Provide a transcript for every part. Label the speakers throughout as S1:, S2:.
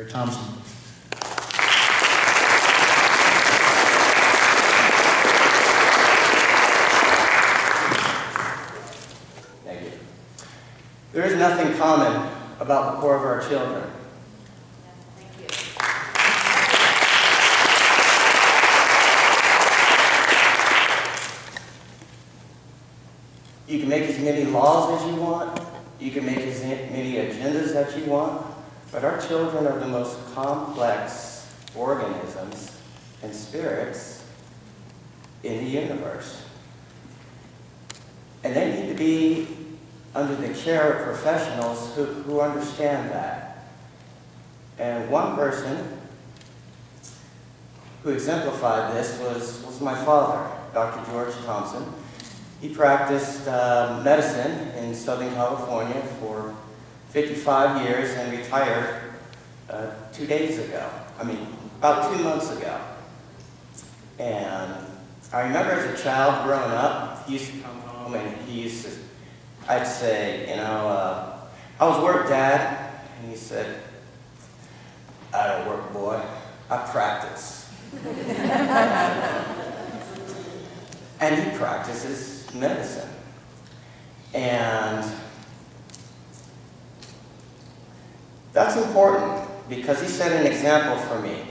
S1: Mr. Thompson.
S2: Thank you. There is nothing common about the core of our children. You can make as many laws as you want, you can make as many agendas that you want, but our children are the most complex organisms and spirits in the universe. And they need to be under the care of professionals who understand that. And one person who exemplified this was my father, Dr. George Thompson. He practiced medicine in Southern California for 55 years and retired 2 days ago. About 2 months ago. And I remember as a child growing up, he used to come home and I'd say, how's work, Dad? And he said, I don't work, boy, I practice. And he practices medicine. And that's important because he set an example for me.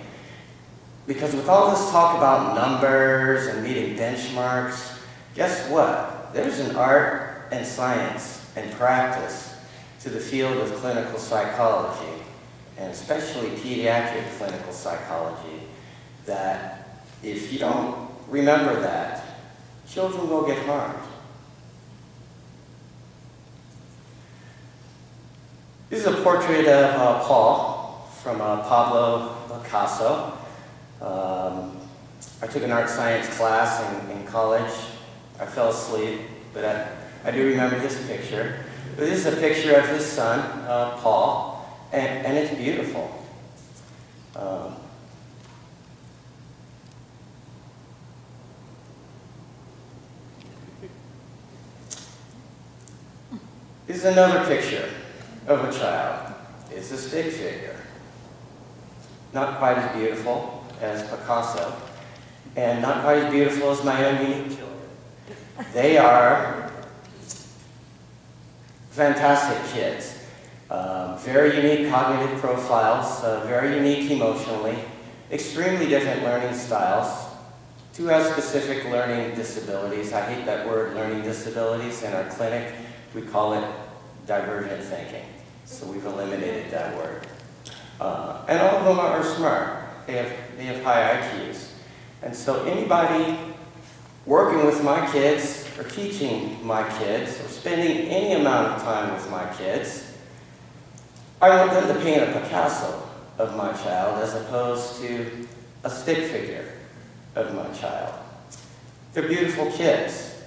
S2: Because with all this talk about numbers and meeting benchmarks, guess what? There's an art and science and practice to the field of clinical psychology, and especially pediatric clinical psychology, that if you don't remember that, children will get harmed. This is a portrait of Paul from Pablo Picasso. I took an art science class in college. I fell asleep, but I do remember this picture. But this is a picture of his son, Paul, and it's beautiful. This is another picture of a child. It's a stick figure. Not quite as beautiful as Picasso, and not quite as beautiful as my own unique children. They are fantastic kids. Very unique cognitive profiles, very unique emotionally, extremely different learning styles. Two have specific learning disabilities. I hate that word, learning disabilities. In our clinic, we call it divergent thinking. So we've eliminated that word. And all of them are smart. They have high IQs. And so anybody working with my kids, or teaching my kids, or spending any amount of time with my kids, I want them to paint a Picasso of my child as opposed to a stick figure of my child. They're beautiful kids,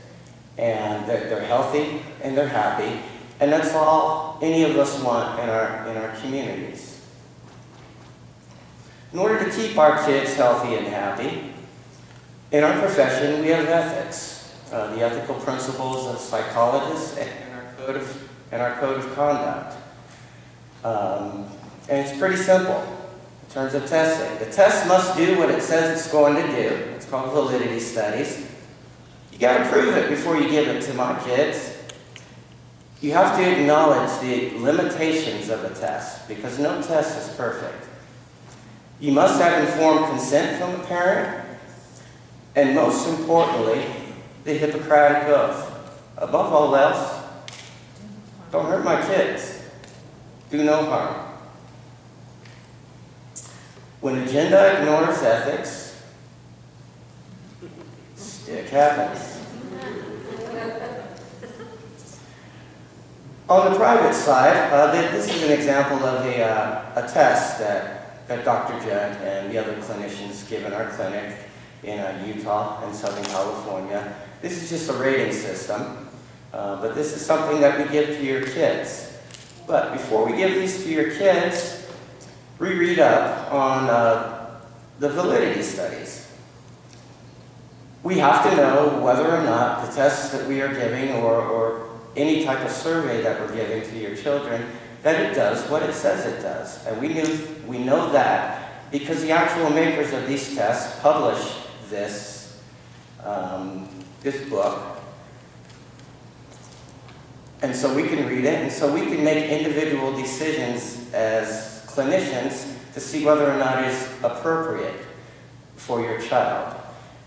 S2: and they're healthy, and they're happy, and that's all any of us want in our communities. In order to keep our kids healthy and happy, in our profession we have ethics, the ethical principles of psychologists and our code of conduct. And it's pretty simple in terms of testing. The test must do what it says it's going to do. It's called validity studies. You got to prove it before you give it to my kids. You have to acknowledge the limitations of a test, because no test is perfect. You must have informed consent from the parent, and most importantly, the Hippocratic Oath. Above all else, don't hurt my kids. Do no harm. When agenda ignores ethics, stick happens. On the private side, this is an example of a test that Dr. Judd and the other clinicians give in our clinic in Utah and Southern California. This is just a rating system, but this is something that we give to your kids. But before we give these to your kids, we read up on the validity studies. We have to know whether or not the tests that we are giving or any type of survey that we're giving to your children, that it does what it says it does. And we know that because the actual makers of these tests published this, this book. And so we can read it, and so we can make individual decisions as clinicians to see whether or not it is appropriate for your child.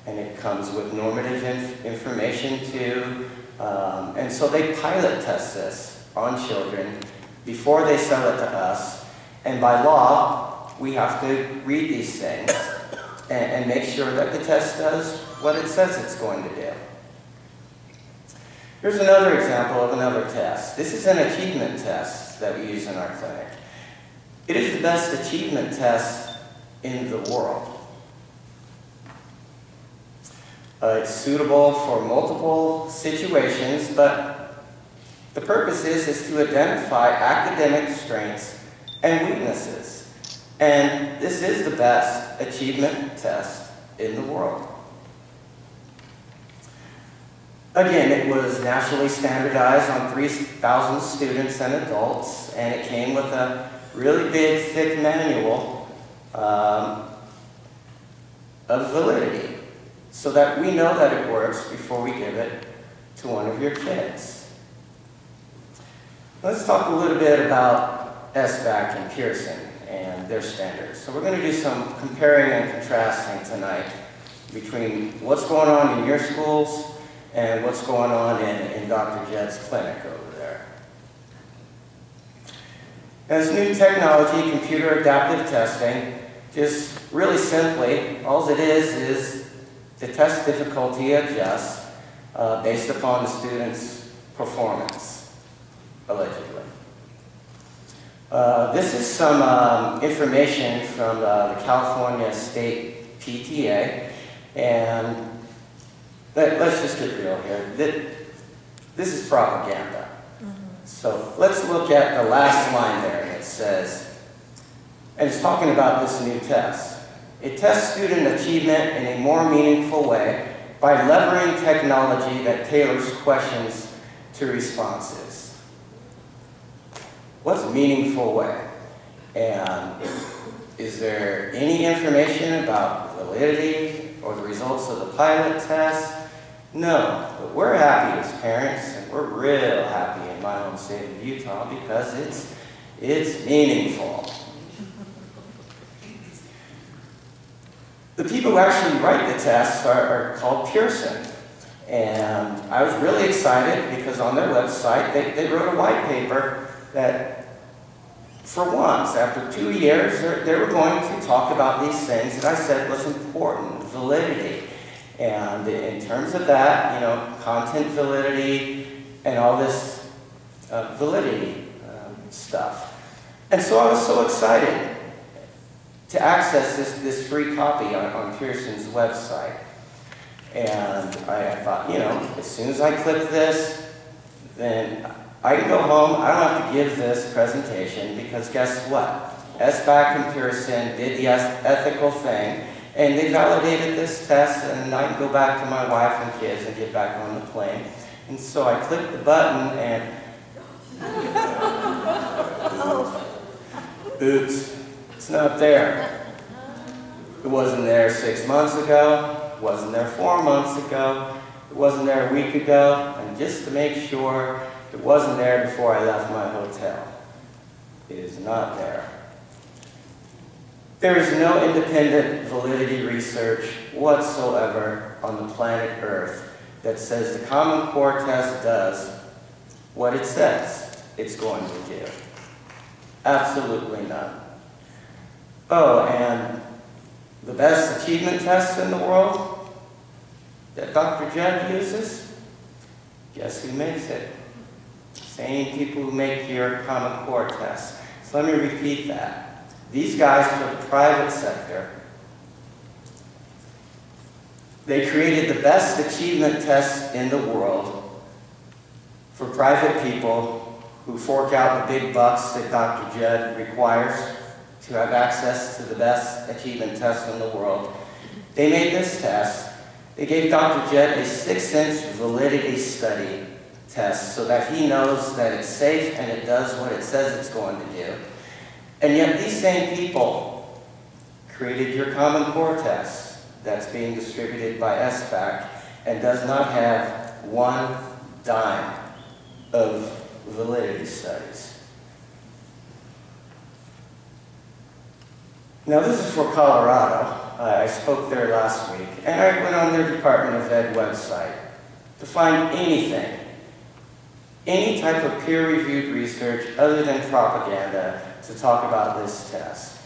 S2: And it comes with normative information too. And so they pilot test this on children before they sell it to us. And by law, we have to read these things and make sure that the test does what it says it's going to do. Here's another example of another test. This is an achievement test that we use in our clinic. It is the best achievement test in the world. It's suitable for multiple situations, but the purpose is to identify academic strengths and weaknesses. And this is the best achievement test in the world. Again, it was nationally standardized on 3,000 students and adults, and it came with a really big, thick manual of validity, so that we know that it works before we give it to one of your kids. Let's talk a little bit about SBAC and Pearson and their standards. So we're going to do some comparing and contrasting tonight between what's going on in your schools and what's going on in Dr. Jedd's clinic over there. As new technology, computer adaptive testing, just really simply, all it is the test difficulty adjusts based upon the student's performance, allegedly. This is some information from the California State PTA, and let's just get real here. This is propaganda. So let's look at the last line there, and it says, and it's talking about this new test. It tests student achievement in a more meaningful way by leveraging technology that tailors questions to responses. What's a meaningful way? And is there any information about validity or the results of the pilot test? No, but we're happy as parents, and we're real happy in my home state of Utah because it's meaningful. The people who actually write the tests are called Pearson. And I was really excited because on their website, they wrote a white paper that for once, after 2 years, they were going to talk about these things that I said was important, validity. And in terms of that, you know, content validity and all this validity stuff. And so I was so excited to access this free copy on Pearson's website. And I thought, you know, as soon as I click this, then I can go home. I don't have to give this presentation because guess what? SBAC and Pearson did the ethical thing, and they validated this test, and I can go back to my wife and kids and get back on the plane. And so I clicked the button, and oops. It's not there. It wasn't there 6 months ago. It wasn't there 4 months ago. It wasn't there a week ago. And just to make sure it wasn't there before I left my hotel. It is not there. There is no independent validity research whatsoever on the planet Earth that says the Common Core test does what it says it's going to do. Absolutely none. Oh, and the best achievement test in the world that Dr. Jedd uses, guess who makes it? Same people who make your Common Core test. So let me repeat that. These guys for the private sector, they created the best achievement test in the world for private people who fork out the big bucks that Dr. Jedd requires to have access to the best achievement test in the world. They made this test. They gave Dr. Jedd a 6-inch validity study test so that he knows that it's safe and it does what it says it's going to do. And yet these same people created your Common Core test that's being distributed by SBAC and does not have one dime of validity studies. Now this is for Colorado. I spoke there last week, and I went on their Department of Ed website to find anything, any type of peer-reviewed research other than propaganda to talk about this test.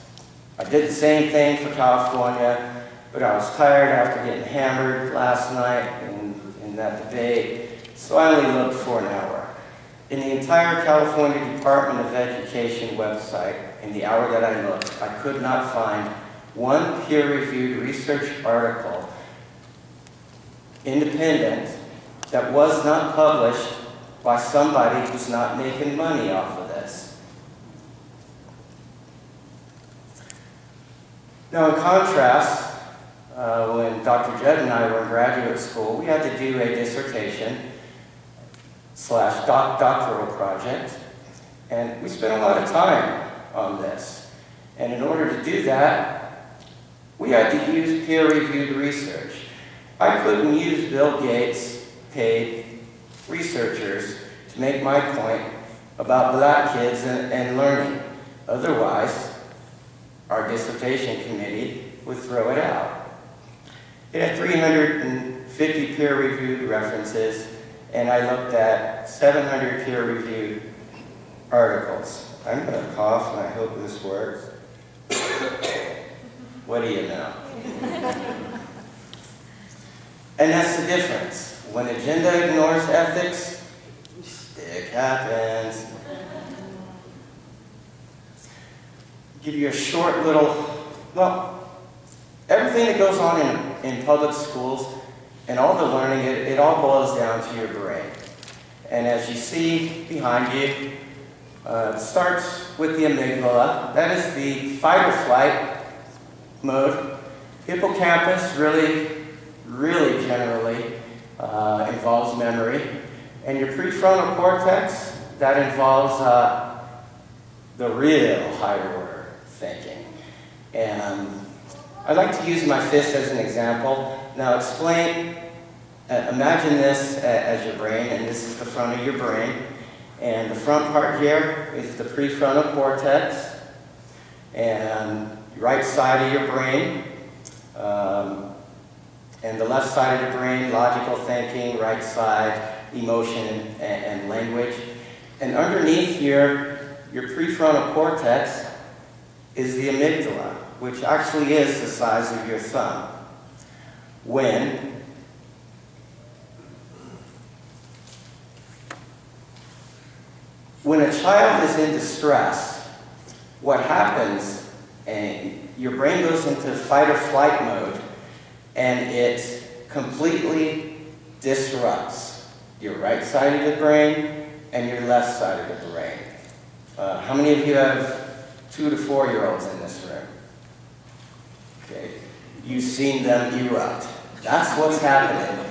S2: I did the same thing for California, but I was tired after getting hammered last night in that debate, so I only looked for an hour. In the entire California Department of Education website, in the hour that I looked, I could not find one peer-reviewed research article, independent, that was not published by somebody who's not making money off of this. Now, in contrast, when Dr. Jed and I were in graduate school, we had to do a dissertation / doctoral project, and we spent a lot of time on this. And in order to do that, we had to use peer-reviewed research. I couldn't use Bill Gates' paid researchers to make my point about black kids and learning. Otherwise, our dissertation committee would throw it out. It had 350 peer-reviewed references, and I looked at 700 peer-reviewed articles. I'm going to cough, and I hope this works. What do you know? And that's the difference. When agenda ignores ethics, it happens. Give you a short little, well, everything that goes on in public schools and all the learning, it all boils down to your brain. And as you see behind you, it starts with the amygdala. That is the fight or flight mode. Hippocampus really generally involves memory. And your prefrontal cortex, that involves the real higher order thinking. And I like to use my fist as an example. Now imagine this as your brain, and this is the front of your brain. And the front part here is the prefrontal cortex, and the right side of your brain, and the left side of the brain, logical thinking, right side, emotion and language. And underneath your prefrontal cortex is the amygdala, which actually is the size of your thumb. When a child is in distress, what happens, and your brain goes into fight or flight mode, and it completely disrupts your right side of the brain and your left side of the brain. How many of you have 2 to 4-year-olds in this room? Okay, you've seen them erupt. That's what's happening.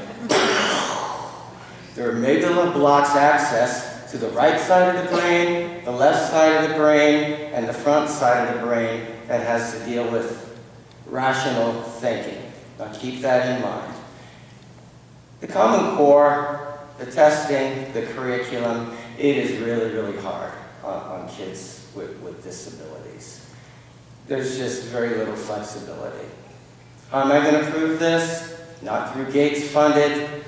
S2: Their amygdala blocks access to the right side of the brain, the left side of the brain, and the front side of the brain that has to deal with rational thinking. Now keep that in mind. The Common Core, the testing, the curriculum, it is really hard on kids with disabilities. There's just very little flexibility. How am I going to prove this? Not through Gates-funded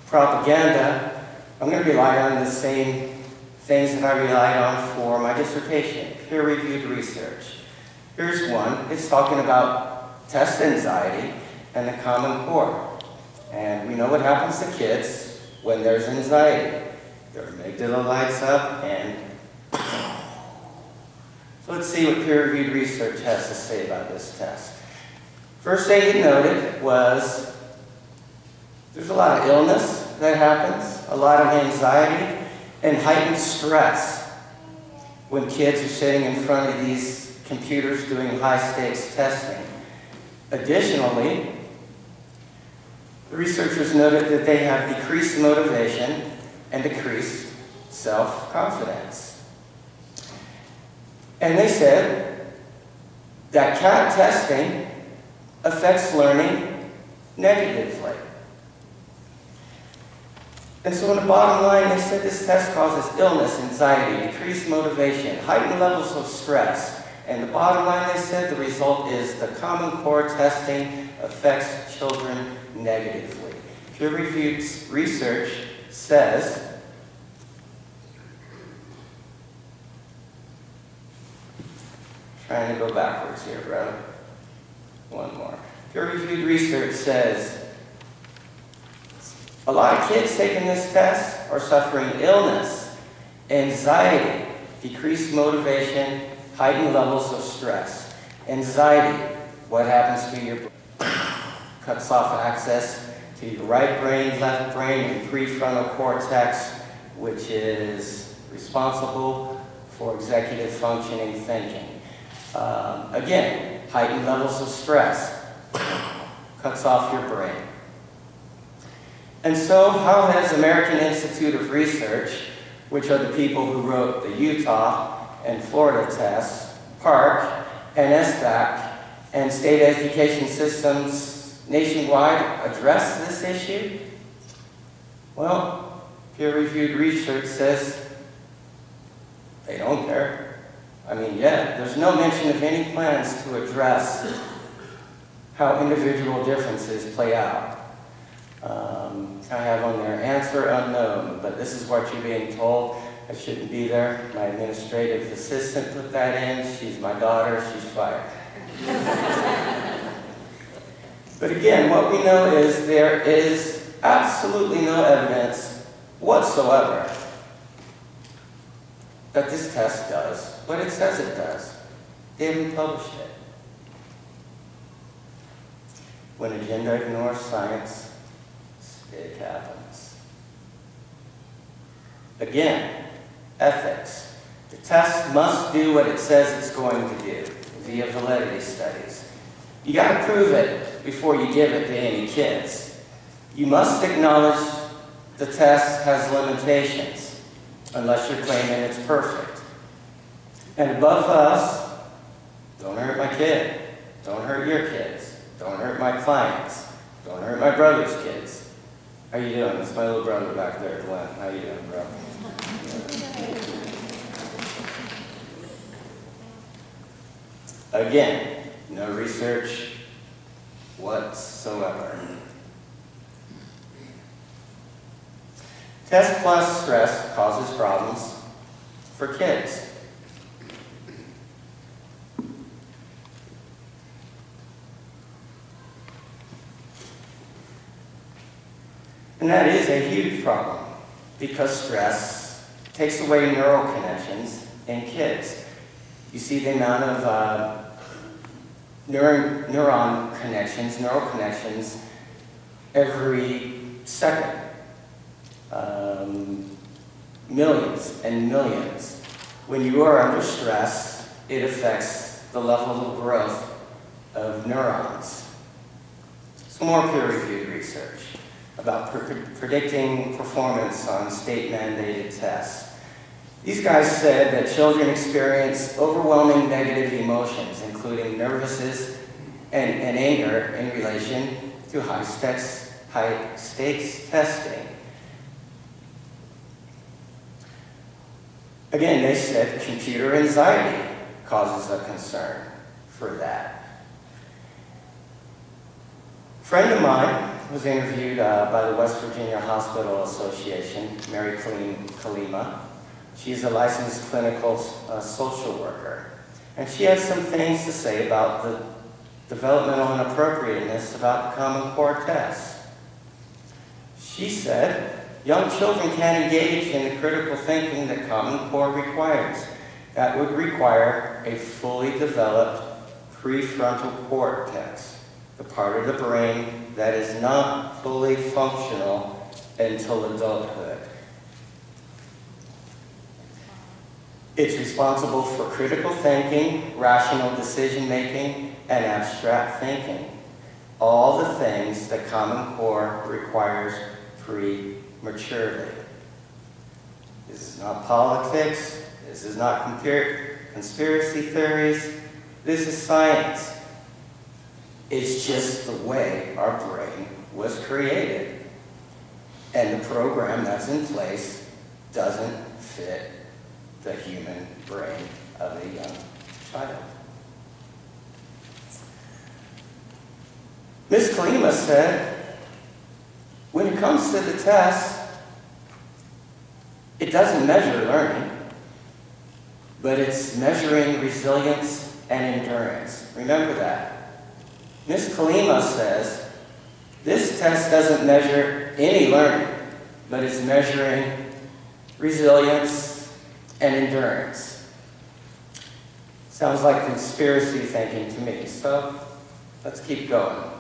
S2: propaganda. I'm going to rely on the same things that I relied on for my dissertation, peer-reviewed research. Here's one. It's talking about test anxiety and the Common Core. And we know what happens to kids when there's anxiety. Their amygdala lights up and... So let's see what peer-reviewed research has to say about this test. First thing it noted was there's a lot of illness that happens, a lot of anxiety, and heightened stress when kids are sitting in front of these computers doing high-stakes testing. Additionally, The researchers noted that they have decreased motivation and decreased self-confidence. And they said that CAT testing affects learning negatively. And so in the bottom line, they said this test causes illness, anxiety, decreased motivation, heightened levels of stress. And the bottom line, they said, the result is the Common Core testing affects children negatively. Peer-reviewed research says trying to go backwards here, brother. One more. Peer-reviewed research says a lot of kids taking this test are suffering illness, anxiety, decreased motivation, heightened levels of stress. Anxiety, what happens to your brain? Cuts off access to your right brain, left brain, and prefrontal cortex, which is responsible for executive functioning thinking. Again, heightened levels of stress, cuts off your brain. And so how has American Institute of Research, which are the people who wrote the Utah and Florida tests, PARC and SBAC, and state education systems nationwide address this issue? Well, peer-reviewed research says they don't care. I mean, yeah, there's no mention of any plans to address how individual differences play out. I have on there, answer unknown, but this is what you're being told. I shouldn't be there. My administrative assistant put that in. She's my daughter. She's fired. But again, what we know is there is absolutely no evidence whatsoever that this test does what it says it does. They haven't published it. When agenda ignores science, it happens. Again, ethics. The test must do what it says it's going to do via validity studies. You got to prove it before you give it to any kids. You must acknowledge the test has limitations, unless you're claiming it's perfect. And above us, don't hurt my kid. Don't hurt your kids. Don't hurt my clients. Don't hurt my brother's kids. How you doing? It's my little brother back there, Glenn. How you doing, bro? Again, no research whatsoever. Test plus stress causes problems for kids. And that is a huge problem because stress takes away neural connections in kids. You see the amount of neural connections every second. Millions and millions. When you are under stress, it affects the level of growth of neurons. Some more peer-reviewed research about predicting performance on state-mandated tests. These guys said that children experience overwhelming negative emotions, including nervousness and anger in relation to high-stakes testing. Again, they said computer anxiety causes a concern for that. A friend of mine was interviewed by the West Virginia Hospital Association, Mary Kalima. She's a licensed clinical social worker. And she had some things to say about the developmental inappropriateness about the Common Core test. She said, young children can't engage in the critical thinking that Common Core requires. That would require a fully developed prefrontal cortex, the part of the brain that is not fully functional until adulthood. It's responsible for critical thinking, rational decision-making, and abstract thinking. all the things that Common Core requires prematurely. This is not politics. This is not conspiracy theories. This is science. It's just the way our brain was created. And the program that's in place doesn't fit the human brain of a young child. Ms. Kalima said, when it comes to the test, it doesn't measure learning, but it's measuring resilience and endurance. Remember that. Ms. Kalima says, this test doesn't measure any learning, but it's measuring resilience and endurance. Sounds like conspiracy thinking to me, so let's keep going.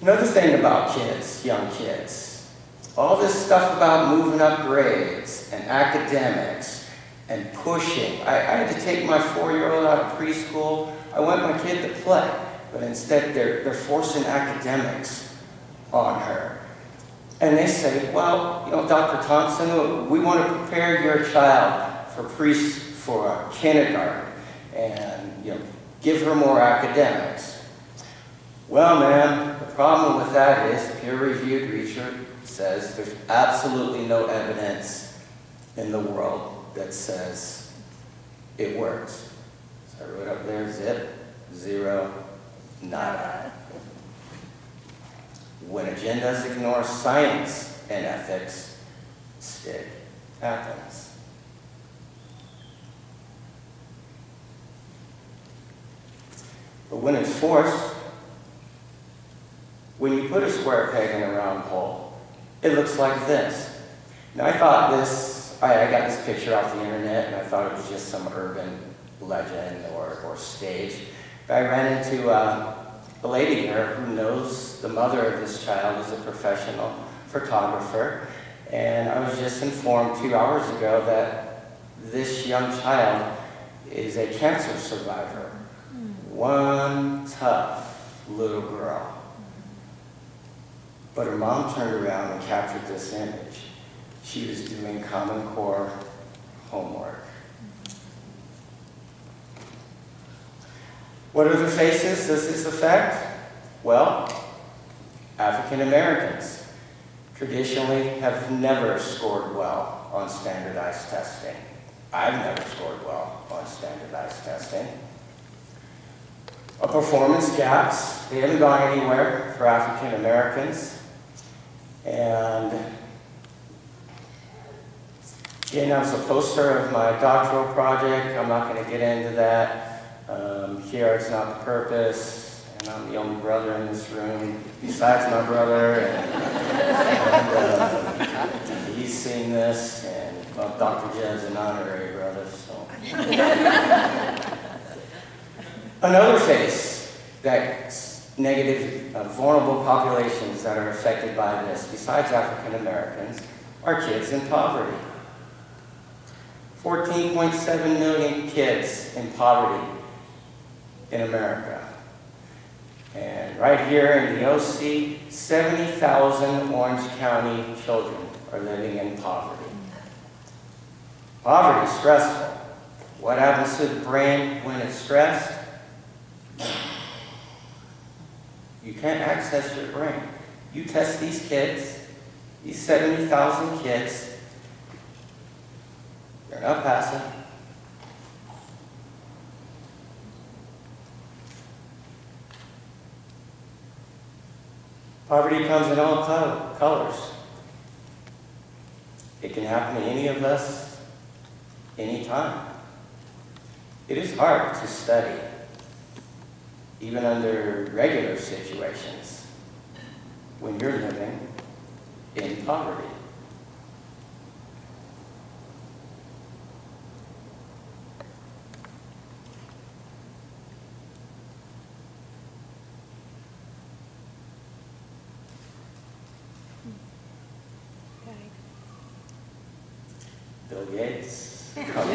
S2: Another thing about kids, young kids, all this stuff about moving up grades and academics and pushing. I had to take my 4-year-old out of preschool. I want my kid to play, but instead they're forcing academics on her. And they say, well, you know, Dr. Thompson, we want to prepare your child for kindergarten and, you know, give her more academics. Well, ma'am, the problem with that is peer-reviewed research says there's absolutely no evidence in the world that says it works. So I wrote up there, zip, zero, nada. When agendas ignore science and ethics, stick happens. But when it's forced, when you put a square peg in a round hole, it looks like this. Now I thought I got this picture off the internet and I thought it was just some urban legend or stage. But I ran into a lady here who knows the mother of this child is a professional photographer. And I was just informed 2 hours ago that this young child is a cancer survivor. One tough little girl. But her mom turned around and captured this image. She was doing Common Core homework. What other faces does this affect? Well, African Americans traditionally have never scored well on standardized testing. I've never scored well on standardized testing. Performance gaps, they haven't gone anywhere for African Americans. And again, that was a poster of my doctoral project. I'm not going to get into that. Here, it's not the purpose, and I'm the only brother in this room, besides my brother, and he's seen this, and well, Dr. Jed's an honorary brother, so. Another face that's negative, vulnerable populations that are affected by this, besides African Americans, are kids in poverty. 14.7 million kids in poverty in America. And right here in the OC, 70,000 Orange County children are living in poverty. Poverty is stressful. What happens to the brain when it's stressed? You can't access your brain. You test these kids, these 70,000 kids, they're not passing. Poverty comes in all colors. It can happen to any of us, anytime. It is hard to study, even under regular situations, when you're living in poverty. Bill Gates, come on.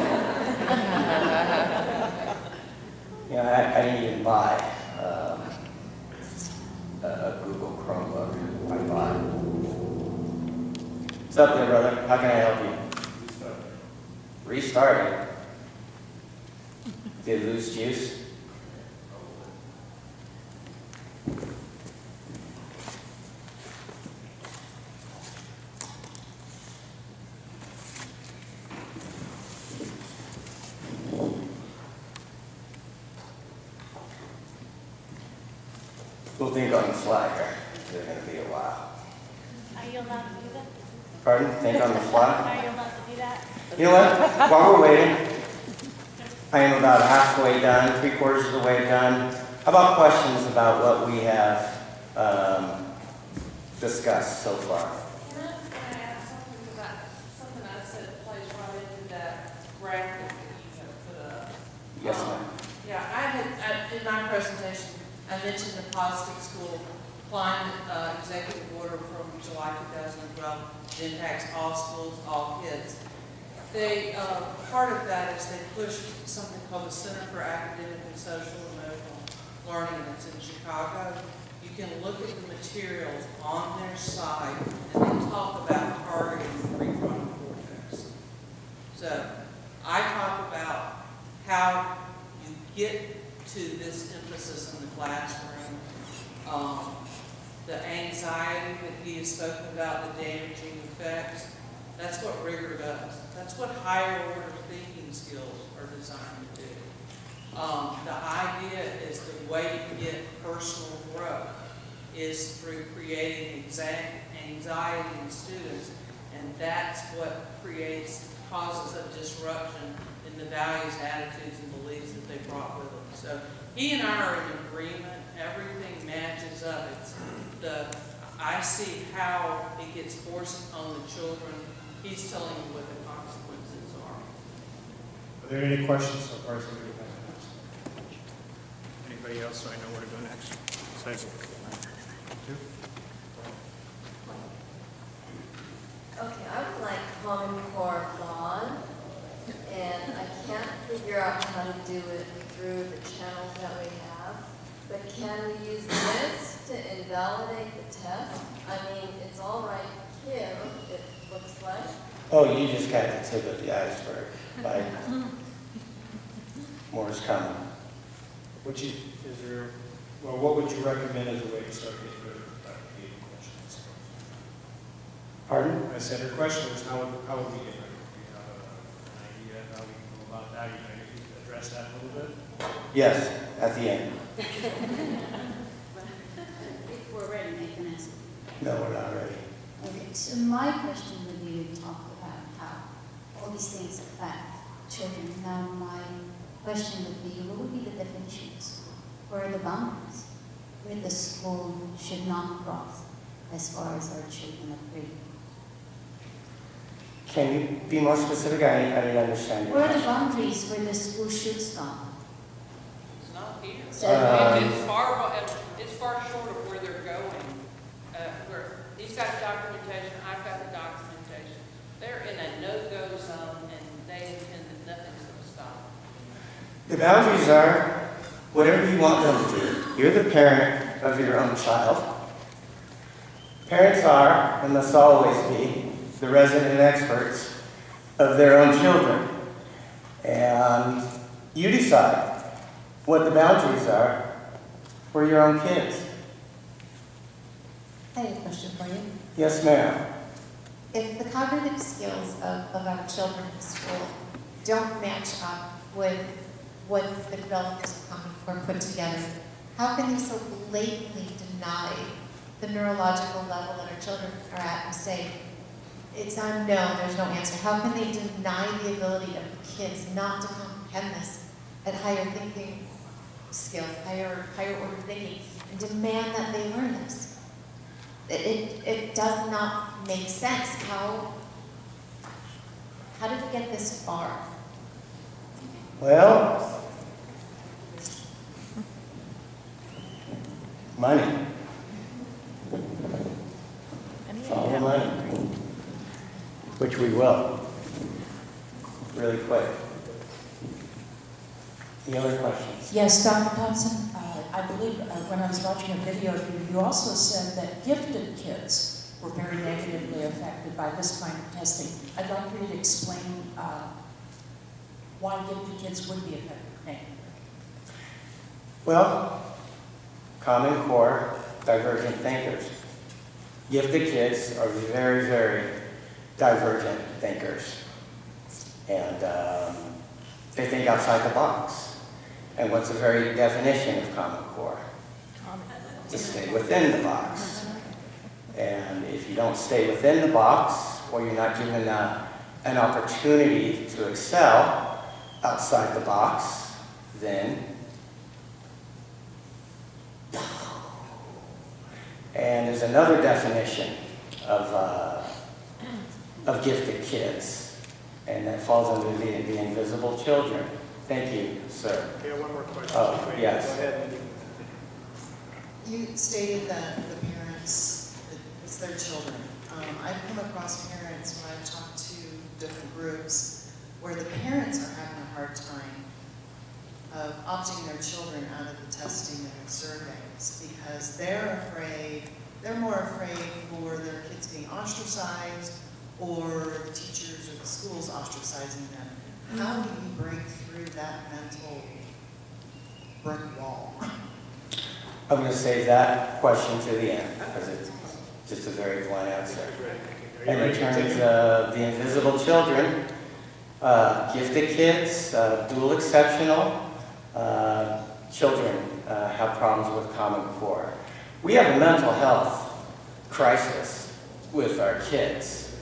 S2: You know, I didn't even buy Google Chromebook I bought. What's up there, brother? How can I help you? Restarting. Did it lose juice? We'll think on the fly here. They're going to be a while.
S1: Are you allowed to do that?
S2: Pardon? Think on the fly?
S1: Are you allowed to do that?
S2: You know what? While we're waiting, I am about halfway done, 3/4 of the way done. How about questions about what we have discussed so far?
S3: Can I ask something about something I said plays right into that graphic that you have put up?
S2: Yes, ma'am.
S3: Yeah, in my presentation, I mentioned the Positive School Climate Executive Order from July 2012. It impacts all schools, all kids. They, part of that is they push something called the Center for Academic and Social and Emotional Learning, and it's in Chicago. You can look at the materials on their site, and they talk about targeting the prefrontal cortex. So I talk about how you get to this emphasis in the classroom, the anxiety that he has spoken about, the damaging effects. That's what rigor does. That's what higher order thinking skills are designed to do. The idea is the way to get personal growth is through creating anxiety in students, and that's what causes a disruption in the values, attitudes, and beliefs that they brought with them. So he and I are in agreement. Everything matches up. I see how it gets forced on the children. He's telling you what the consequences are.
S4: Are there any questions so far as we go next? Anybody else so I know where to go next? Besides two?
S5: Okay, I would like Common Core Bond, and I can't figure out how to do it through the channels that we have. But can we use this to invalidate the test? I mean, it's all right here, it looks like.
S2: Oh, you just got the tip of the iceberg by Moore's comment.
S4: What would you recommend as a way to start getting rid of the questions?
S2: Pardon?
S4: I said her question was how would we get rid of it? Do you have an idea how we can go about that? You know, you can address that a little bit?
S2: Yes, at the end.
S1: If we're ready, they can ask.
S2: No, we're not ready.
S6: Okay, so my question would be to talk about how all these things affect children. Now, my question would be, what would be the definitions? Where are the boundaries where the school should not cross as far as our children are grade?
S2: Can you be more specific? I didn't understand your
S6: Where are the
S2: question.
S6: boundaries where the school should stop?
S3: It's not here.
S6: So,
S3: It's far short of where they're going. Where he's got the documentation, I've got the documentation. They're in a no-go zone, and they intend that nothing's going to stop them.
S2: The boundaries are whatever you want them to do. You're the parent of your own child. Parents are, and must always be, the resident experts of their own children. And you decide what the boundaries are for your own kids.
S6: I have a question for you.
S2: Yes, ma'am.
S6: If the cognitive skills of our children in school don't match up with what the developers of Common Core put together, how can they so blatantly deny the neurological level that our children are at and say, it's unknown, there's no answer? How can they deny the ability of kids not to comprehend this at higher thinking skills, higher order thinking, and demand that they learn this? It does not make sense. How did we get this far?
S2: Well, money. Follow money. Which we will. Really quick. Any other questions?
S7: Yes, Dr. Thompson, I believe when I was watching a video of you, you also said that gifted kids were very negatively affected by this kind of testing. I'd like for you to explain why gifted kids would be affected. Thank you.
S2: Well, Common Core, divergent thinkers. Gifted kids are very, very divergent thinkers. And they think outside the box. And what's the very definition of Common Core? To stay within the box. And if you don't stay within the box, or you're not given an opportunity to excel outside the box, then and there's another definition of gifted kids, and that falls under the invisible children. Thank you, sir.
S4: Yeah, one more question.
S2: Oh, yes.
S4: Go ahead.
S8: You stated that the parents, it's their children. I've come across parents when I've talked to different groups where the parents are having a hard time of opting their children out of the testing and the surveys because they're more afraid for their kids being ostracized or the teachers or the schools ostracizing them. How do you break through that mental brick wall?
S2: I'm going to save that question to the end because it's just a very blunt answer. And in terms of the invisible children, gifted kids, dual exceptional children have problems with Common Core. We have a mental health crisis with our kids.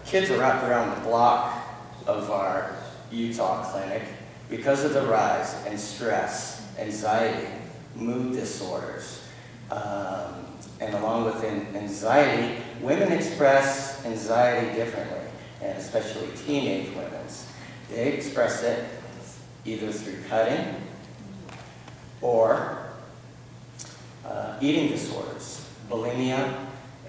S2: Kids are wrapped around the block of our Utah clinic because of the rise in stress, anxiety, mood disorders. And along with anxiety, women express anxiety differently, and especially teenage women. They express it either through cutting or eating disorders, bulimia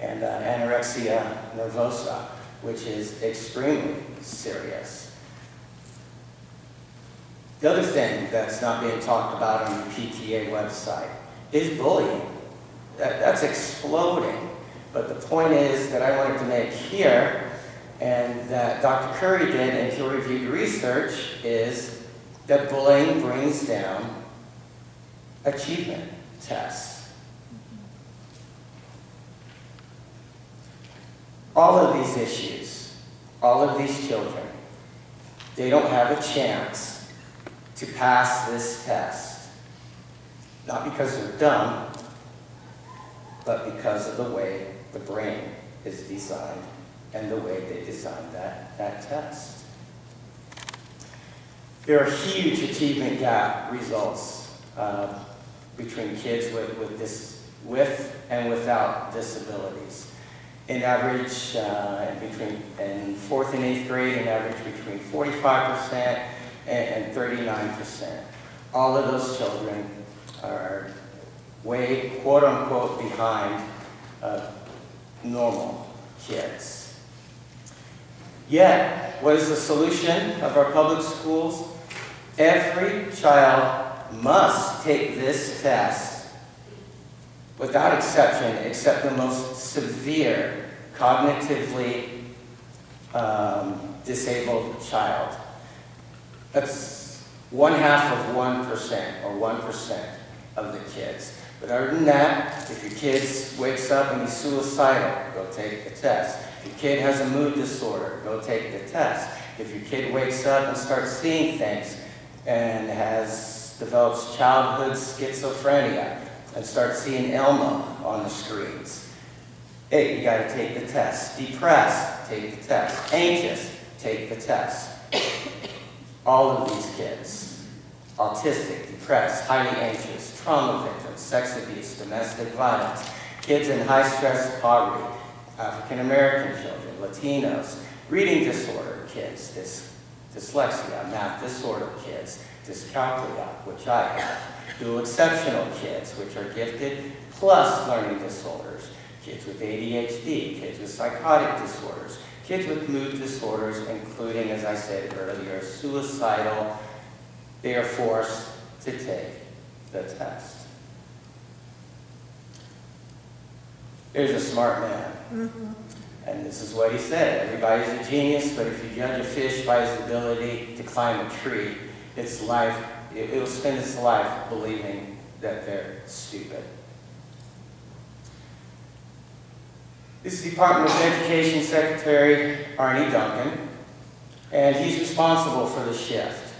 S2: and anorexia nervosa, which is extremely serious. The other thing that's not being talked about on the PTA website is bullying. That's exploding. But the point is that I wanted to make here, and that Dr. Curry did in peer-reviewed research, is that bullying brings down achievement tests. All of these issues, all of these children, they don't have a chance to pass this test. Not because they're dumb, but because of the way the brain is designed and the way they designed that test. There are huge achievement gap results between kids with and without disabilities. In average, in 4th and 8th grade, an average between 45% and 39%. All of those children are way, quote unquote, behind normal kids. Yet, what is the solution of our public schools? Every child must take this test without exception, except the most severe cognitively disabled child. That's 1/2 of 1% or 1% of the kids. But other than that, if your kid wakes up and he's suicidal, go take the test. If your kid has a mood disorder, go take the test. If your kid wakes up and starts seeing things and develops childhood schizophrenia and starts seeing Elmo on the screens, hey, you got to take the test. Depressed, take the test. Anxious, take the test. All of these kids, autistic, depressed, highly anxious, trauma victims, sex abuse, domestic violence, kids in high-stress poverty, African-American children, Latinos, reading disorder kids, dyslexia, math disorder kids, dyscalculia, which I have, dual exceptional kids, which are gifted, plus learning disorders, kids with ADHD, kids with psychotic disorders, kids with mood disorders, including, as I said earlier, suicidal. They are forced to take the test. There's a smart man. And this is what he said. Everybody's a genius, but if you judge a fish by his ability to climb a tree, it'll spend its life believing that they're stupid. This is Department of Education Secretary Arnie Duncan, and he's responsible for the shift.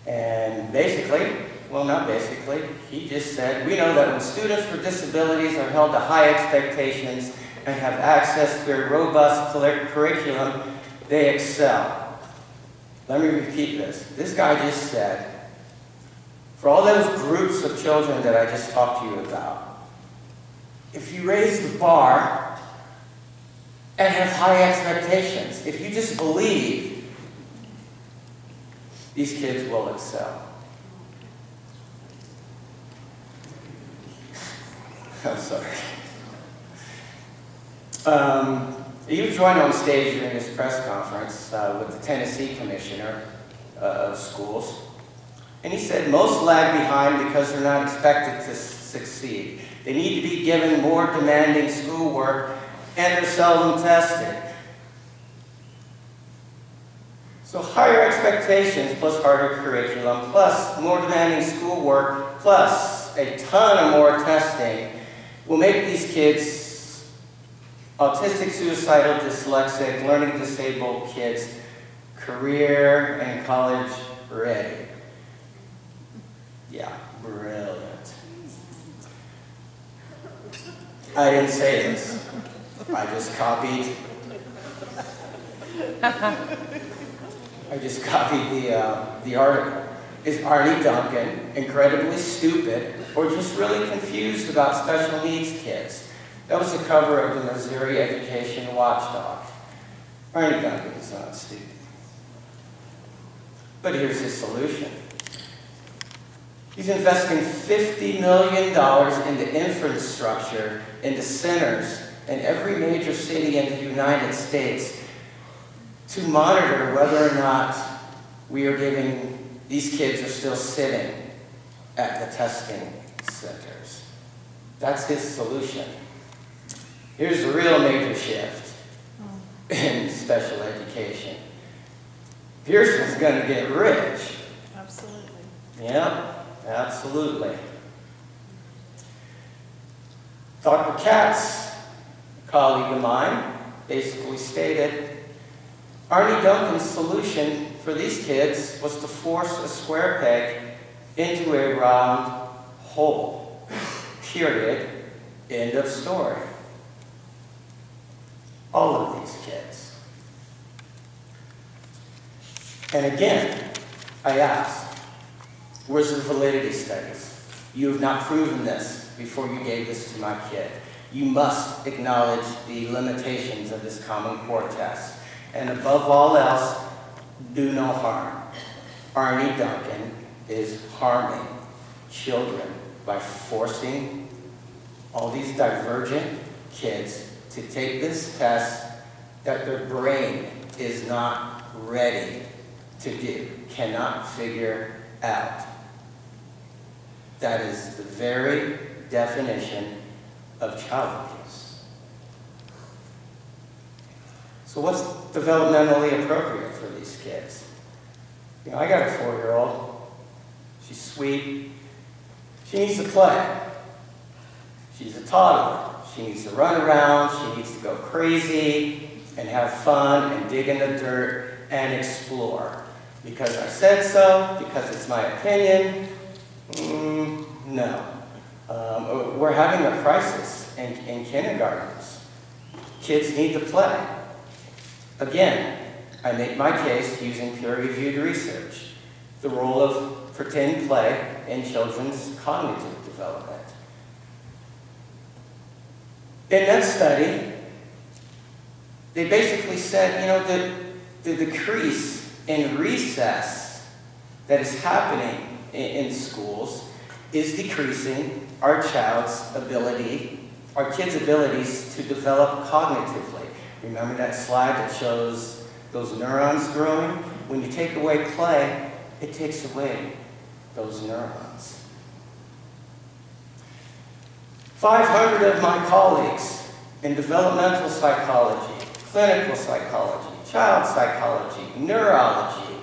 S2: And basically, well, not basically, he just said, we know that when students with disabilities are held to high expectations and have access to a robust curriculum, they excel. Let me repeat this. This guy just said, for all those groups of children that I just talked to you about, if you raise the bar and have high expectations, if you just believe, these kids will excel. I'm sorry. He was joined on stage during this press conference with the Tennessee Commissioner of Schools, and he said most lag behind because they're not expected to succeed. They need to be given more demanding schoolwork, and they're seldom tested. So higher expectations plus harder curriculum plus more demanding schoolwork plus a ton of more testing will make these kids autistic, suicidal, dyslexic, learning disabled kids career and college ready. Yeah, brilliant. I didn't say this. I just copied the article. Is Arnie Duncan incredibly stupid or just really confused about special needs kids? That was the cover of the Missouri Education Watchdog. Arnie Duncan is not stupid. But here's his solution. He's investing $50 million into infrastructure, into centers in every major city in the United States to monitor whether or not these kids are still sitting at the testing centers. That's his solution. Here's the real major shift in special education. Pearson's going to get rich.
S3: Absolutely.
S2: Yep, absolutely. Dr. Katz, a colleague of mine, basically stated, Arnie Duncan's solution for these kids was to force a square peg into a round hole. Period. End of story. All of these kids. And again, I ask, where's the validity studies? You have not proven this before you gave this to my kid. You must acknowledge the limitations of this Common Core test. And above all else, do no harm. Arnie Duncan is harming children by forcing all these divergent kids to take this test that their brain is not ready to do, cannot figure out. That is the very definition of child abuse. So what's developmentally appropriate for these kids? You know, I got a 4-year-old. She's sweet. She needs to play. She's a toddler. She needs to run around. She needs to go crazy and have fun and dig in the dirt and explore. Because I said so, because it's my opinion, no. We're having a crisis in kindergartens. Kids need to play. Again, I make my case using peer-reviewed research, the role of pretend play in children's cognitive development. In that study, they basically said, you know, the decrease in recess that is happening in schools is decreasing our kids' abilities to develop cognitively. Remember that slide that shows those neurons growing? When you take away play, it takes away those neurons. 500 of my colleagues in developmental psychology, clinical psychology, child psychology, neurology,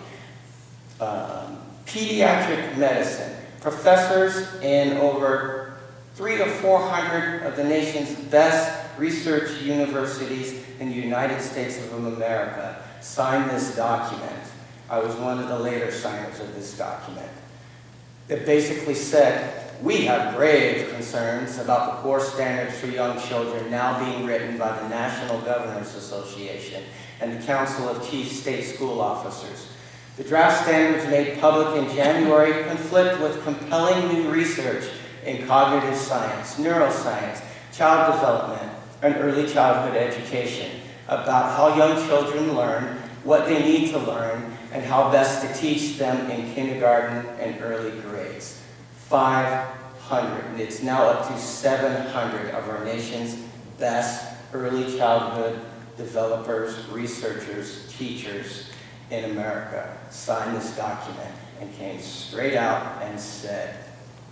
S2: pediatric medicine, professors in over 300 to 400 of the nation's best research universities in the United States of America signed this document. I was one of the later signers of this document. It basically said, we have grave concerns about the core standards for young children now being written by the National Governors Association and the Council of Chief State School Officers. The draft standards made public in January conflict with compelling new research in cognitive science, neuroscience, child development, and early childhood education about how young children learn, what they need to learn, and how best to teach them in kindergarten and early grades. 500, and it's now up to 700 of our nation's best early childhood developers, researchers, teachers in America signed this document and came straight out and said,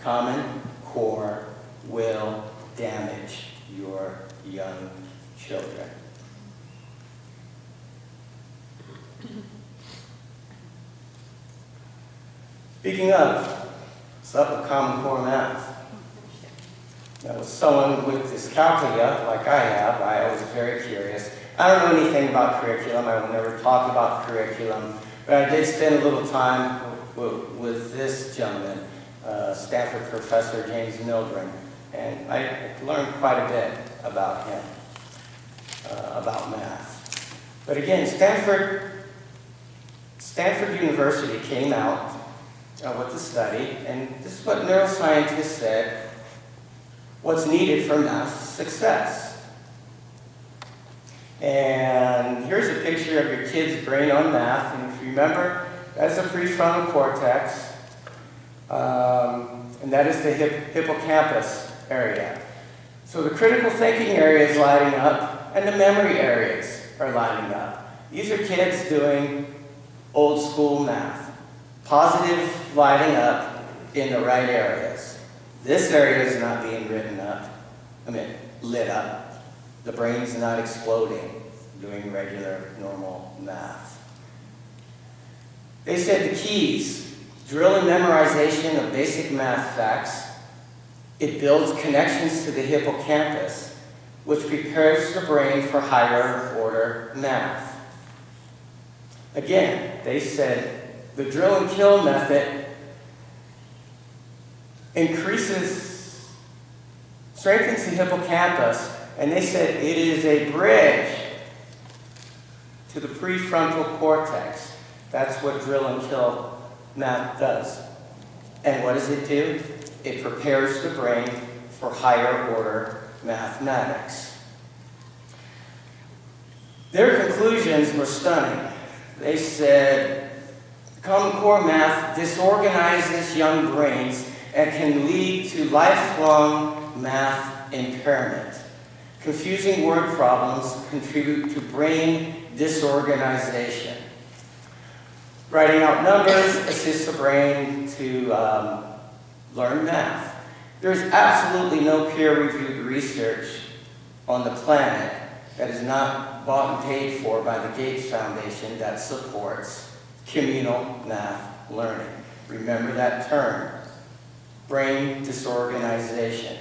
S2: Common Core will damage your young children. Speaking of, what's up with Common Core math? Now, with someone with dyscalculia, like I have, I was very curious. I don't know anything about curriculum. I will never talk about curriculum. But I did spend a little time with this gentleman, Stanford professor James Mildren, and I learned quite a bit about him, about math. But again, Stanford University came out with the study, and this is what neuroscientists said what's needed for math success. And here's a picture of your kid's brain on math, and if you remember, that's the prefrontal cortex, and that is the hippocampus area. So the critical thinking area is lighting up, and the memory areas are lighting up. These are kids doing old school math. Positive lighting up in the right areas. This area is not being lit up. The brain's not exploding doing regular, normal math. They said the keys: drill and memorization of basic math facts. It builds connections to the hippocampus, which prepares the brain for higher order math. Again, they said the drill and kill method strengthens the hippocampus, and they said it is a bridge to the prefrontal cortex. That's what drill and kill math does. And what does it do? It prepares the brain for higher order mathematics. Their conclusions were stunning. They said, Common Core math disorganizes young brains and can lead to lifelong math impairment. Confusing word problems contribute to brain disorganization. Writing out numbers assists the brain to learn math. There's absolutely no peer-reviewed research on the planet that is not bought and paid for by the Gates Foundation that supports communal math learning. Remember that term, brain disorganization.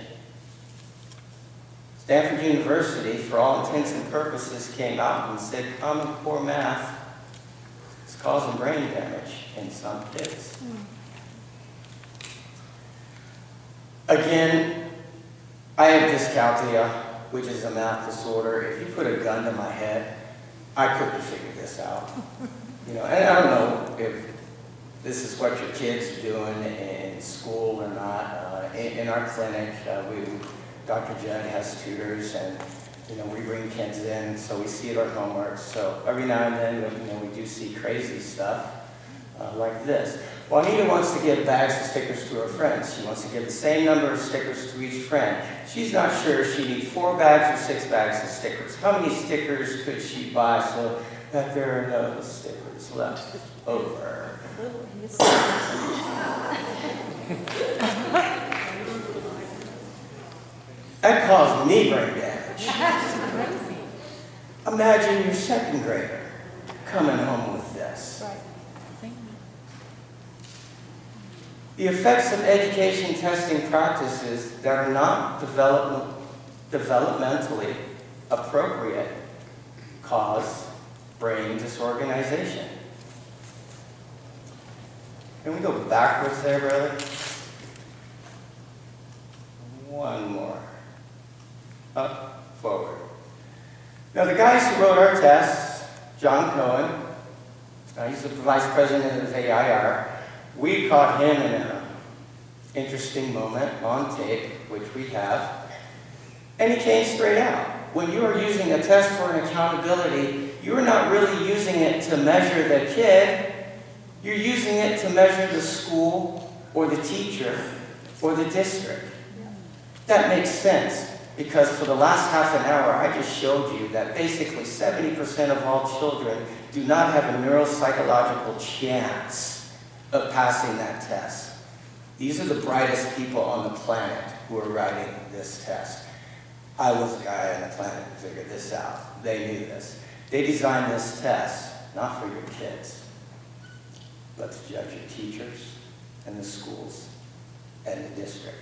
S2: Stanford University, for all intents and purposes, came out and said Common Core math is causing brain damage in some kids. Again, I have dyscalculia, which is a math disorder. If you put a gun to my head, I couldn't figure this out. And I don't know if this is what your kids are doing in school or not. In our clinic, Dr. Judd has tutors, and we bring kids in, so we see their homework. So every now and then, we do see crazy stuff like this. Juanita wants to give bags of stickers to her friends. She wants to give the same number of stickers to each friend. She's not sure if she needs 4 bags or 6 bags of stickers. How many stickers could she buy so that there are no stickers left over? That caused me brain damage. imagine your second grader coming home with this.
S1: Right.
S2: The effects of education testing practices that are not developmentally appropriate cause brain disorganization. Can we go backwards there, brother? One more. Up, forward. Now, the guys who wrote our tests, John Cohen, he's the vice president of AIR, we caught him in an interesting moment on tape, which we have, and he came straight out. When you are using a test for an accountability, you are not really using it to measure the kid, you're using it to measure the school or the teacher or the district. That makes sense, because for the last half an hour, I just showed you that basically 70% of all children do not have a neuropsychological chance of passing that test. These are the brightest people on the planet who are writing this test. I was the guy on the planet who figured this out. They knew this. They designed this test, not for your kids, but to judge your teachers and the schools and the district.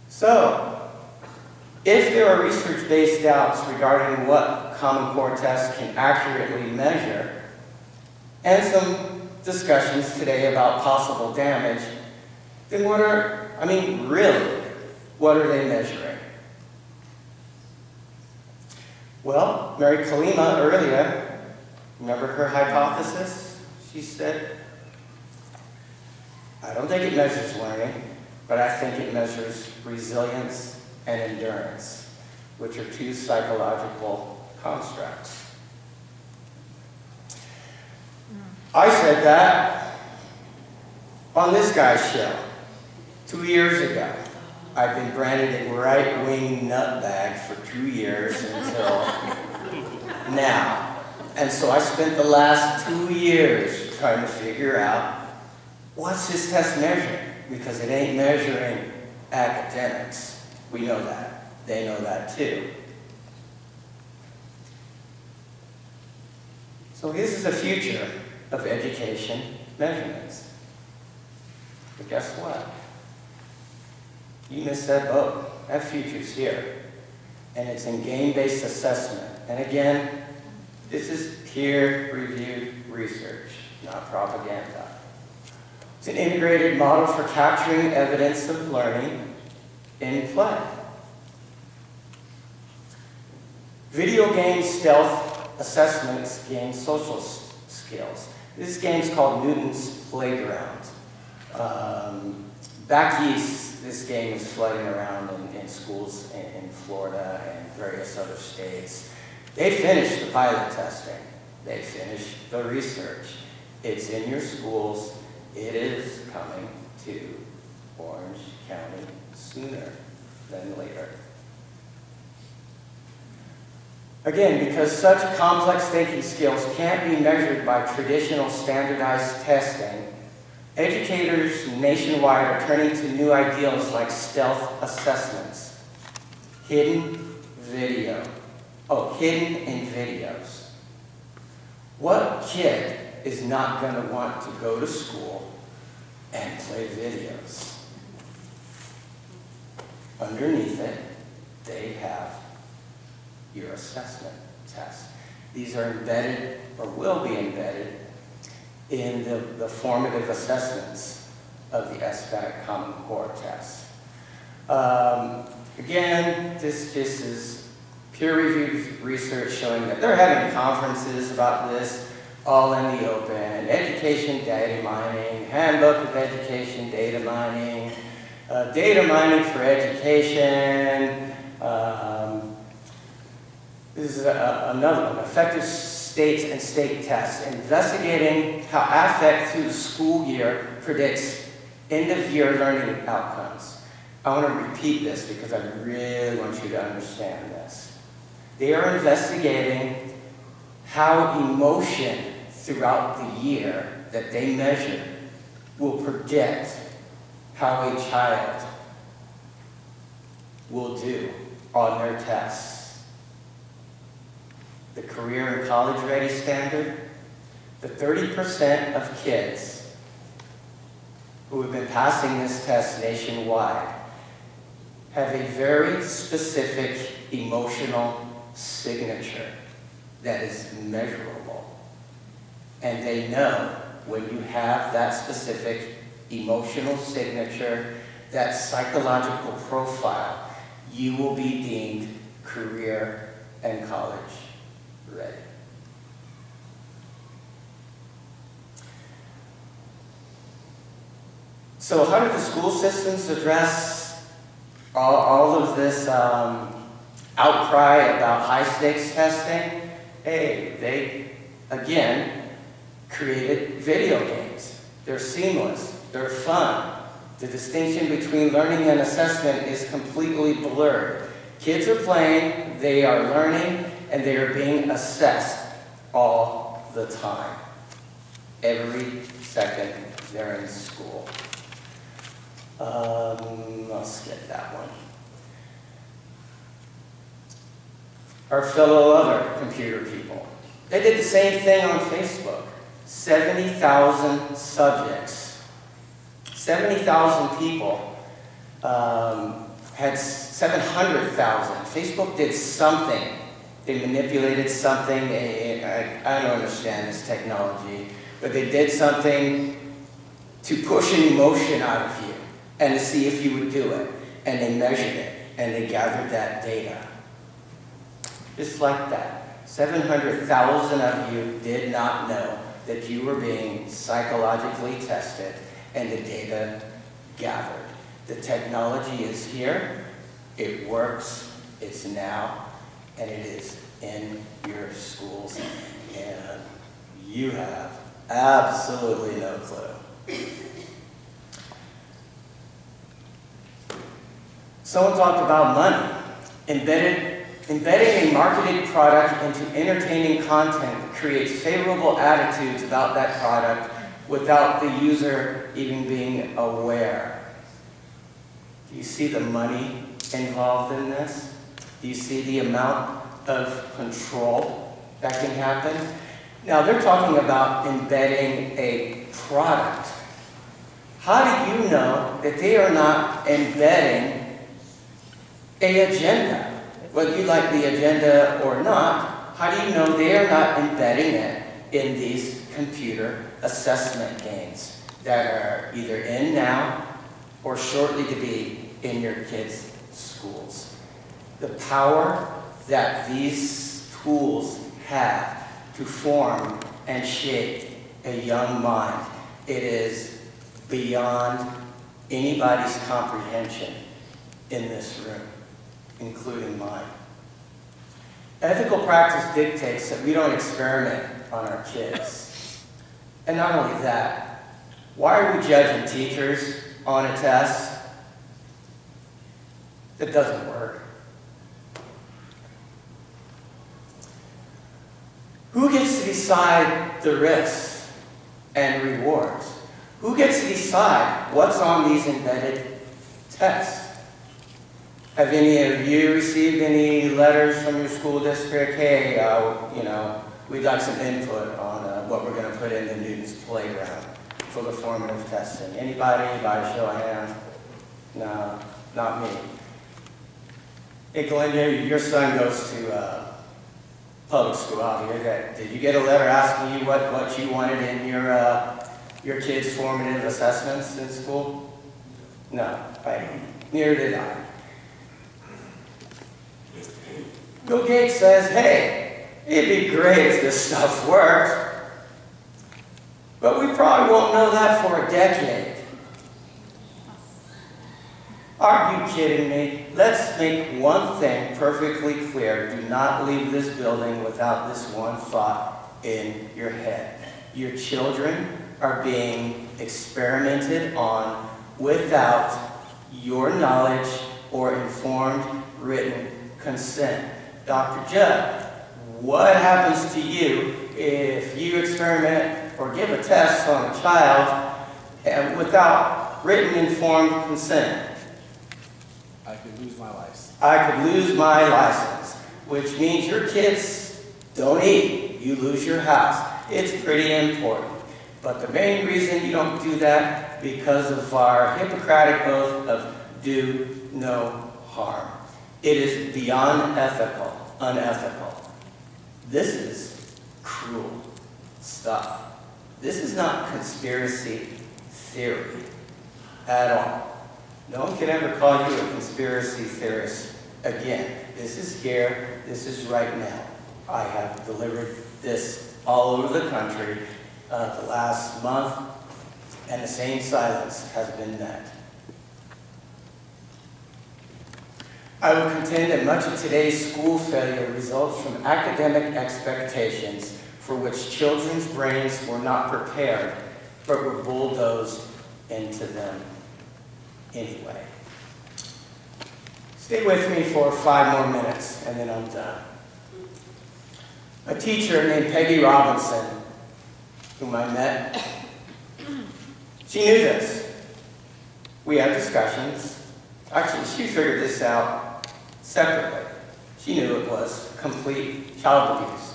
S2: So, if there are research-based doubts regarding what Common Core tests can accurately measure, and some discussions today about possible damage, then really, what are they measuring? Well, Mary Kalima earlier, remember her hypothesis? She said, I don't think it measures learning, but I think it measures resilience and endurance, which are two psychological constructs. I said that on this guy's show 2 years ago. I've been branded a right-wing nutbag for 2 years until now. And so I spent the last 2 years trying to figure out what's this test measuring, because it ain't measuring academics. We know that. They know that too. So this is the future of education measurements. But guess what? You missed that boat. That future's here. And it's in game-based assessment. And again, this is peer-reviewed research, not propaganda. It's an integrated model for capturing evidence of learning in play. Video game stealth assessments gain social skills. This game's called Newton's Playground. Back east, this game is floating around in schools in Florida and various other states. They finished the pilot testing. They finished the research. It's in your schools. It is coming to Orange County sooner than later. Again, because such complex thinking skills can't be measured by traditional standardized testing, educators nationwide are turning to new ideals like stealth assessments, hidden video. Oh, hidden in videos. What kid is not going to want to go to school and play videos? Underneath it, they have your assessment test. These are embedded, or will be embedded, in the formative assessments of the SBAC Common Core test. Again, this is peer-reviewed research showing that they're having conferences about this all in the open. Education data mining, handbook of education data mining for education. This is another one, effective states and state tests, investigating how affect through the school year predicts end-of-year learning outcomes. I want to repeat this because I really want you to understand this. They are investigating how emotion throughout the year that they measure will predict how a child will do on their tests. The career and college ready standard, the 30% of kids who have been passing this test nationwide have a very specific emotional signature that is measurable. And they know when you have that specific emotional signature, that psychological profile, you will be deemed career and college ready. So how do the school systems address all of this outcry about high-stakes testing? Hey, they, again, created video games. They're seamless. They're fun. The distinction between learning and assessment is completely blurred. Kids are playing, they are learning, and they are being assessed all the time. Every second they're in school. I'll skip that one. Our fellow other computer people. They did the same thing on Facebook. 70,000 subjects. 70,000 people had 700,000. Facebook did something. They manipulated something. I don't understand this technology, but they did something to push an emotion out of you and to see if you would do it. And they measured it, and they gathered that data. Just like that. 700,000 of you did not know that you were being psychologically tested, and the data gathered. The technology is here, it works, it's now, and it is in your schools, and you have absolutely no clue. Someone talked about money. Embedding a marketed product into entertaining content creates favorable attitudes about that product without the user even being aware. Do you see the money involved in this? Do you see the amount of control that can happen? Now, they're talking about embedding a product. How do you know that they are not embedding an agenda? Whether you like the agenda or not, how do you know they are not embedding it in these computer assessment games that are either in now or shortly to be in your kids' schools? The power that these tools have to form and shape a young mind, it is beyond anybody's comprehension in this room, including mine. Ethical practice dictates that we don't experiment on our kids. And not only that, why are we judging teachers on a test that doesn't work? Who gets to decide the risks and rewards? Who gets to decide what's on these embedded tests? Have any of you received any letters from your school district? Hey, we'd like some input on what we're going to put in the Newton's playground for the formative testing. Anybody? By show of hands? No, not me. Hey, Glenn, your son goes to public school out here. Did you get a letter asking you what you wanted in your kids' formative assessments in school? No, right? Neither did I. Bill Gates says, hey, it'd be great if this stuff worked, but we probably won't know that for a decade. Are you kidding me? Let's make one thing perfectly clear. Do not leave this building without this one thought in your head. Your children are being experimented on without your knowledge or informed written consent. Dr. Judd, what happens to you if you experiment or give a test on a child without written informed consent?
S9: I could lose my license.
S2: I could lose my license, which means your kids don't eat. You lose your house. It's pretty important. But the main reason you don't do that because of our Hippocratic oath of do no harm. It is beyond unethical. This is cruel stuff. This is not conspiracy theory at all. No one can ever call you a conspiracy theorist again. This is here, this is right now. I have delivered this all over the country the last month, and the same silence has been met. I will contend that much of today's school failure results from academic expectations for which children's brains were not prepared, but were bulldozed into them anyway. Stay with me for 5 more minutes, and then I'm done. A teacher named Peggy Robinson, whom I met, she knew this. We had discussions. Actually, she figured this out separately. She knew it was complete child abuse.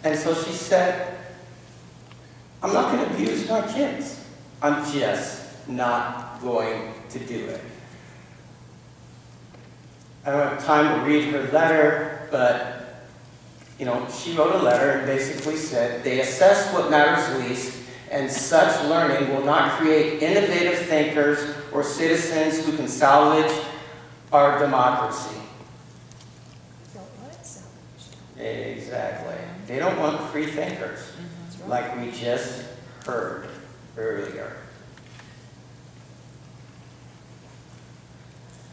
S2: And so she said, I'm not going to abuse my kids. I'm just not going to do it. I don't have time to read her letter, but she wrote a letter and basically said, they assess what matters least, and such learning will not create innovative thinkers or citizens who can salvage our democracy. Exactly. They don't want free thinkers, like we just heard earlier.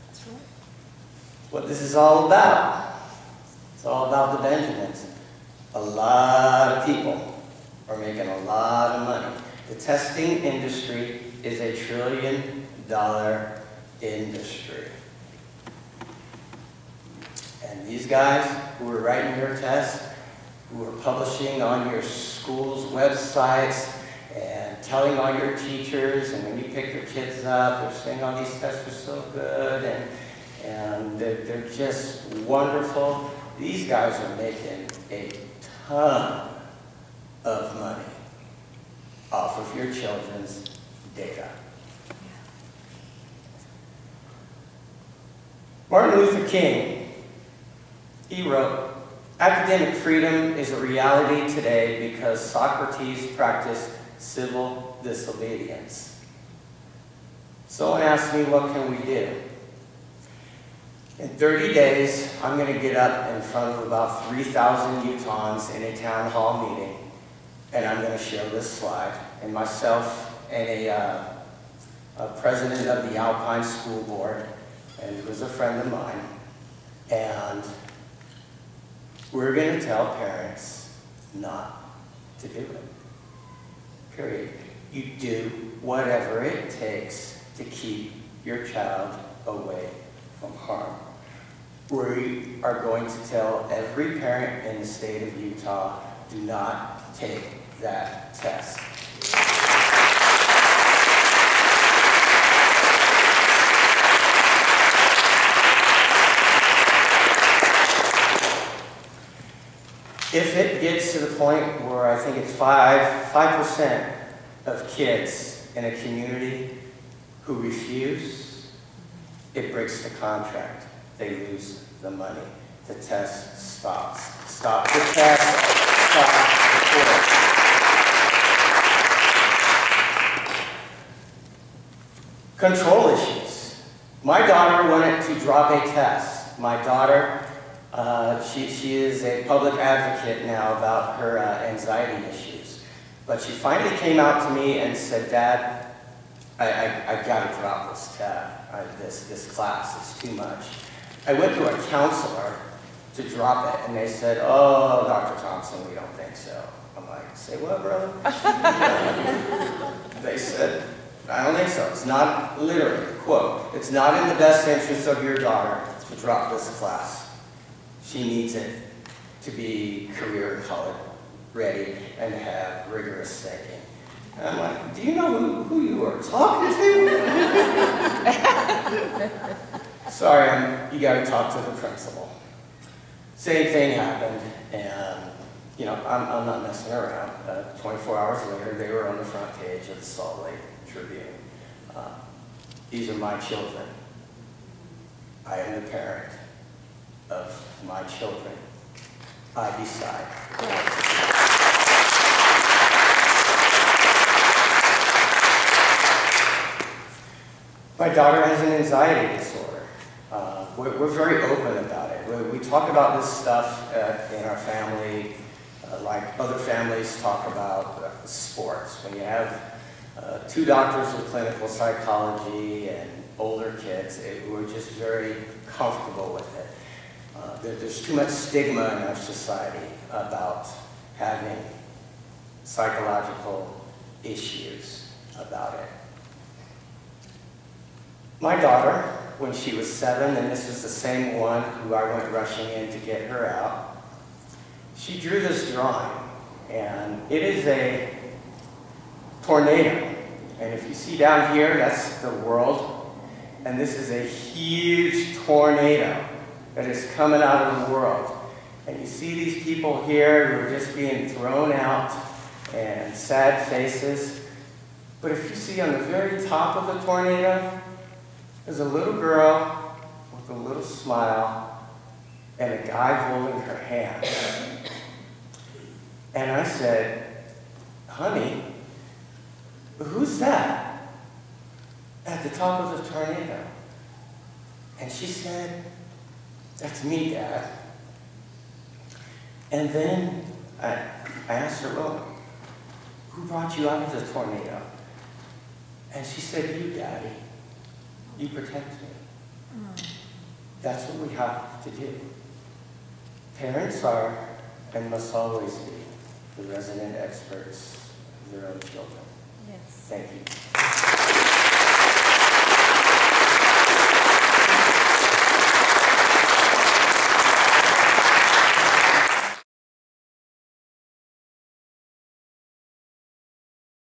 S7: That's right.
S2: What this is all about. It's all about the Benjamins. A lot of people are making a lot of money. The testing industry is a $1 trillion industry. And these guys who are writing your tests, who are publishing on your school's websites and telling all your teachers, and when you pick your kids up, they're saying, oh, these tests are so good, and they're just wonderful. These guys are making a ton of money off of your children's data. Martin Luther King, he wrote, academic freedom is a reality today because Socrates practiced civil disobedience. Someone asked me, what can we do? In 30 days, I'm going to get up in front of about 3,000 Utahns in a town hall meeting, and I'm going to show this slide. And myself and a president of the Alpine School Board, and who was a friend of mine, and we're going to tell parents not to do it. Period. You do whatever it takes to keep your child away from harm. We are going to tell every parent in the state of Utah, do not take that test. If it gets to the point where I think it's 5% of kids in a community who refuse, it breaks the contract. They lose the money. The test stops. Stop the test. Stop the course. Control issues. My daughter wanted to drop a test. My daughter, she is a public advocate now about her anxiety issues. But she finally came out to me and said, Dad, I got to drop this test, this class. It's too much. I went to a counselor to drop it, and they said, oh, Dr. Thompson, we don't think so. I'm like, say what, brother? They said, I don't think so. It's not, literally, quote, it's not in the best interest of your daughter to drop this class. She needs it to be career college ready and have rigorous thinking. And I'm like, do you know who you are talking to? Sorry, you gotta talk to the principal. Same thing happened, and, you know, I'm not messing around. 24 hours later, they were on the front page of the Salt Lake Tribune. These are my children. I am the parent of my children. I decide. My daughter has an anxiety disorder. We're very open about it. We talk about this stuff in our family, like other families talk about sports. When you have 2 doctors with clinical psychology and older kids, we're just very comfortable with it. There's too much stigma in our society about having psychological issues about it. My daughter, when she was 7, and this is the same one who I went rushing in to get her out, she drew this drawing, and it is a tornado. And if you see down here, that's the world, and this is a huge tornado that is coming out of the world. And you see these people here who are just being thrown out and sad faces. But if you see on the very top of the tornado, there's a little girl with a little smile and a guy holding her hand. And I said, honey, who's that at the top of the tornado? And she said, that's me, Dad. And then I asked her, well, who brought you out of the tornado? And she said, you, Daddy. You protect me. That's what we have to do. Parents are and must always be the resident experts of their own children.
S1: Yes.
S2: Thank you.